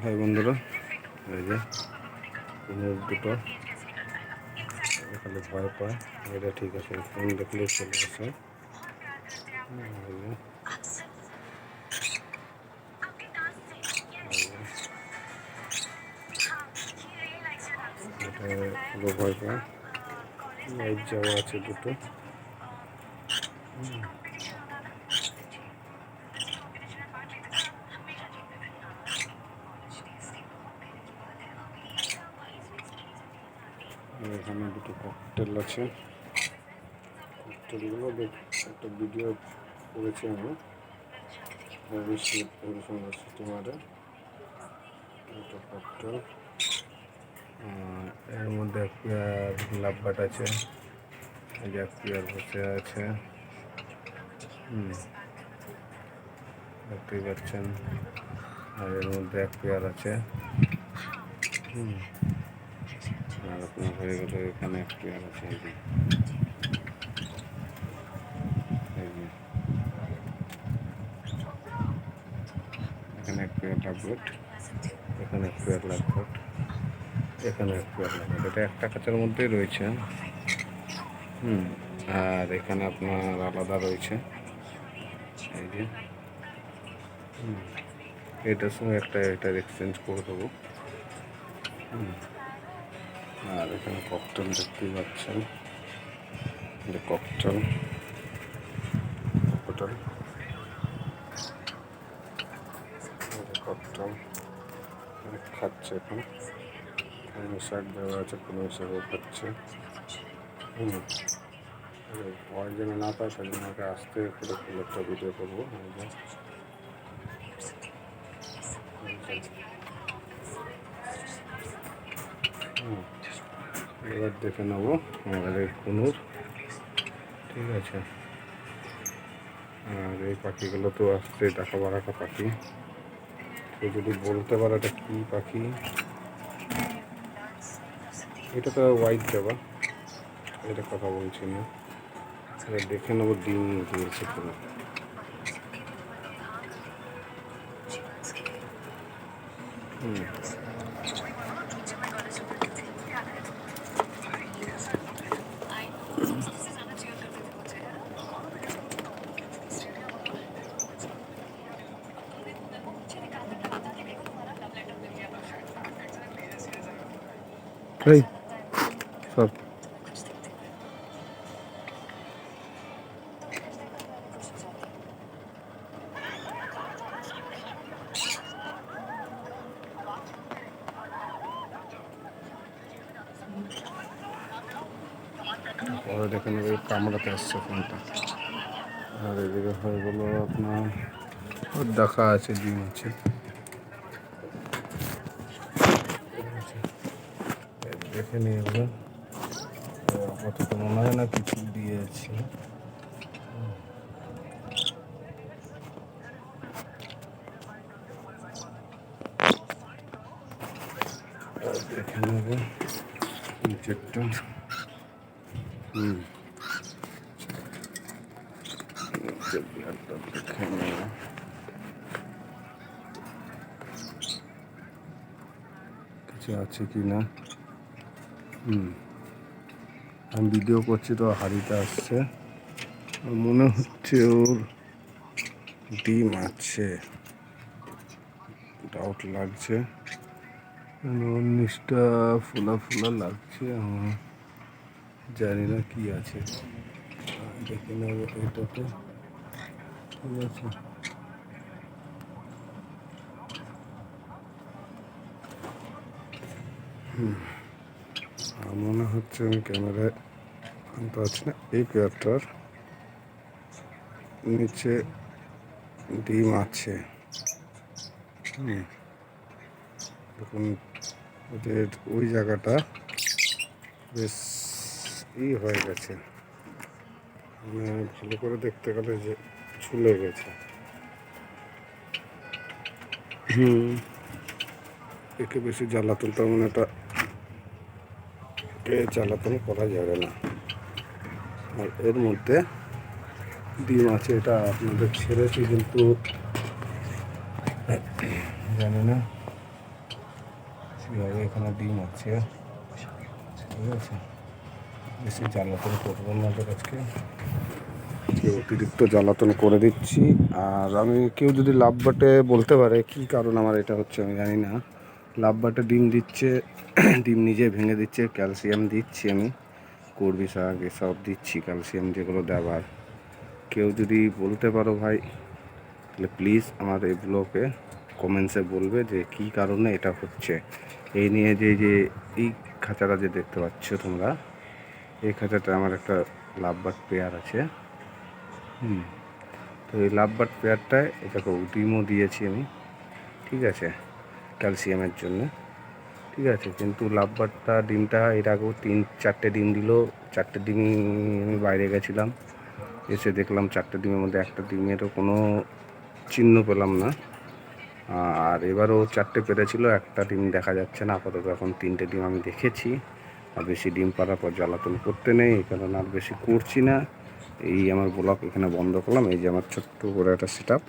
High বন্ধুরা, এই যে কুমির দুটো খালি ভয় পায়। এটা ঠিক আছে, ফোন দেখলেই চলে আসে। এটা পুরো ভয় পায়। লাইট যাওয়া আছে দুটো। এখানে দুটো ককটেল আছে। ককটেলগুলো একটা ভিডিও করেছি আমি সিস্টেমারে। দুটো ককটেল, এর মধ্যে এক পেয়ার লাভবাট আছে, এই যে এক পেয়ার বসে আছে। দেখতেই পাচ্ছেন। আর এর মধ্যে এক পেয়ার আছে। আর আপনার হয়ে গেল এখানে এক পেয়ার আছে। এই যে এখানে এক পেয়ার লাভবাট, এখানে এক পেয়ার লাভবাট, এখানে এক পেয়ার লাভবাট। এটা একটা কাঁচার মধ্যেই রয়েছে। আর এখানে আপনার আলাদা রয়েছে। এই যে এটার সঙ্গে এটার এক্সচেঞ্জ করে দেবো। আর এখানে ককটেল দেখতেই পাচ্ছেন, যে ককটেল খাচ্ছে। এখন শাক দেওয়া আছে, কোনো শাকও খাচ্ছে। ভয় যেন না পায়, সেই জন্য ওকে আস্তে করে ফুল একটা ভিডিও করবো। এবার দেখে নেবো আমাদের কুনুর। ঠিক আছে। আর এই পাখিগুলো তো আসছে দেখা বাড়াটা পাখি। কেউ যদি বলতে পারে এটা কী পাখি? এটা তো হোয়াইট দেওয়া, এটা কথা বলছি না। এটা দেখে নেবো ডিম দিয়েছে কিনা। এই সব পরে দেখে নেবে কামড়াতে আসছে ফোনটা। আর এদিকে হয়ে গেল আপনার দেখা আছে, ডিম আছে। দেখে নিয়ে এগুলো আপাতত মনে হয় না কিছু দিয়েছি। দেখে নেবে নিচেরটা। দেখে নেবে কিছু আছে কি না। আমি ভিডিও করছি তো হাড়িতে আসছে, মনে হচ্ছে ওর ডিম আছে, ডাউট লাগছে। ওর নিচটা ফোলা ফোলা লাগছে, আমার জানি না কি আছে। দেখে নেব এটাতে। ঠিক আছে। মনে হচ্ছে আমি ক্যামেরায় আনতে পারছি না। এই পেয়ারটার নিচে ডিম আছে। দেখুন ওদের ওই জায়গাটা বেশ হয়ে গেছে, মানে ভালো করে দেখতে গেলে যে ঝুলে গেছে। একে বেশি জ্বালাতন, তার মানে এটা জ্বালাতন করা যাবে না। আর এর মধ্যে ডিম আছে, এটা আপনাদের ছেড়েছি, কিন্তু জানি না এইভাবে এখানে ডিম আছে, ঠিক আছে। বেশি জ্বালাতন করবো না ওদের আজকে, অতিরিক্ত জ্বালাতন করে দিচ্ছি। আর আমি কেউ যদি লাভ বাটে বলতে পারে কী কারণ আমার এটা হচ্ছে আমি জানি না। লাভ বাটে ডিম দিচ্ছে, ডিম নিজে ভেঙে দিচ্ছে, ক্যালসিয়াম দিচ্ছি আমি, কর্বি শাক এসব দিচ্ছি, ক্যালসিয়াম যেগুলো দেওয়ার। কেউ যদি বলতে পারো ভাই, তাহলে প্লিজ আমার এই ব্লগে কমেন্টসে বলবে যে কী কারণে এটা হচ্ছে। এই নিয়ে যে এই খাঁচাটা যে দেখতে পাচ্ছ তোমরা, এই খাঁচাটা আমার একটা লাভ বার্ড পেয়ার আছে। তো এই লাভ বার্ড পেয়ারটায় এটাকে ডিমও দিয়েছি আমি, ঠিক আছে, ক্যালসিয়ামের জন্য, ঠিক আছে। কিন্তু লাভ বার্ডটা ডিমটা এর আগেও 3-4টে ডিম দিল। 4টে ডিমই আমি বাইরে গেছিলাম, এসে দেখলাম 4টে ডিমের মধ্যে একটা ডিমেরও কোনো চিহ্ন পেলাম না। আর এবারও 4টে পেরেছিল, একটা ডিম দেখা যাচ্ছে না আপাতত। এখন 3টে ডিম আমি দেখেছি। আর বেশি ডিম পাড়ার পর জ্বালাতন করতে নেই, এই কারণে আর বেশি করছি না। এই আমার ব্লগ এখানে বন্ধ করলাম। এই যে আমার ছোট্ট করে একটা সেট আপ,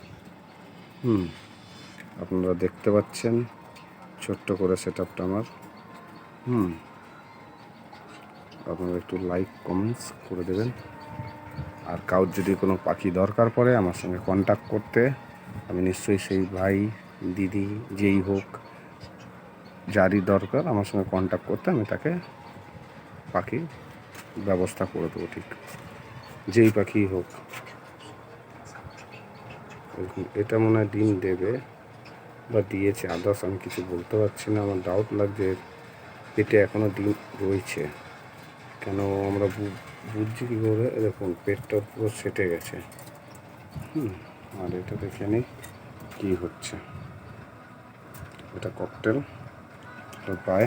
আপনারা দেখতে পাচ্ছেন ছোট্ট করে সেট আপটা আমার। আপনারা একটু লাইক কমেন্টস করে দেবেন। আর কারোর যদি কোনো পাখি দরকার পড়ে আমার সঙ্গে কন্ট্যাক্ট করতে, আমি নিশ্চয়ই সেই ভাই দিদি যেই হোক, যারই দরকার আমার সঙ্গে কন্ট্যাক্ট করতে আমি তাকে পাখি ব্যবস্থা করে দেবো, ঠিক যেই পাখি হোক। এটা মনে হয় ডিম দেবে বা দিয়েছে, আদার্স আমি কিছু বলতে পারছি না। আমার ডাউট লাগছে পেটে এখনও ডিম রয়েছে, কেন আমরা বুঝছি কী করে। দেখুন পেটটা পুরো সেটে গেছে। আর এটা দেখে নিই কী হচ্ছে। এটা ককটেল, পায়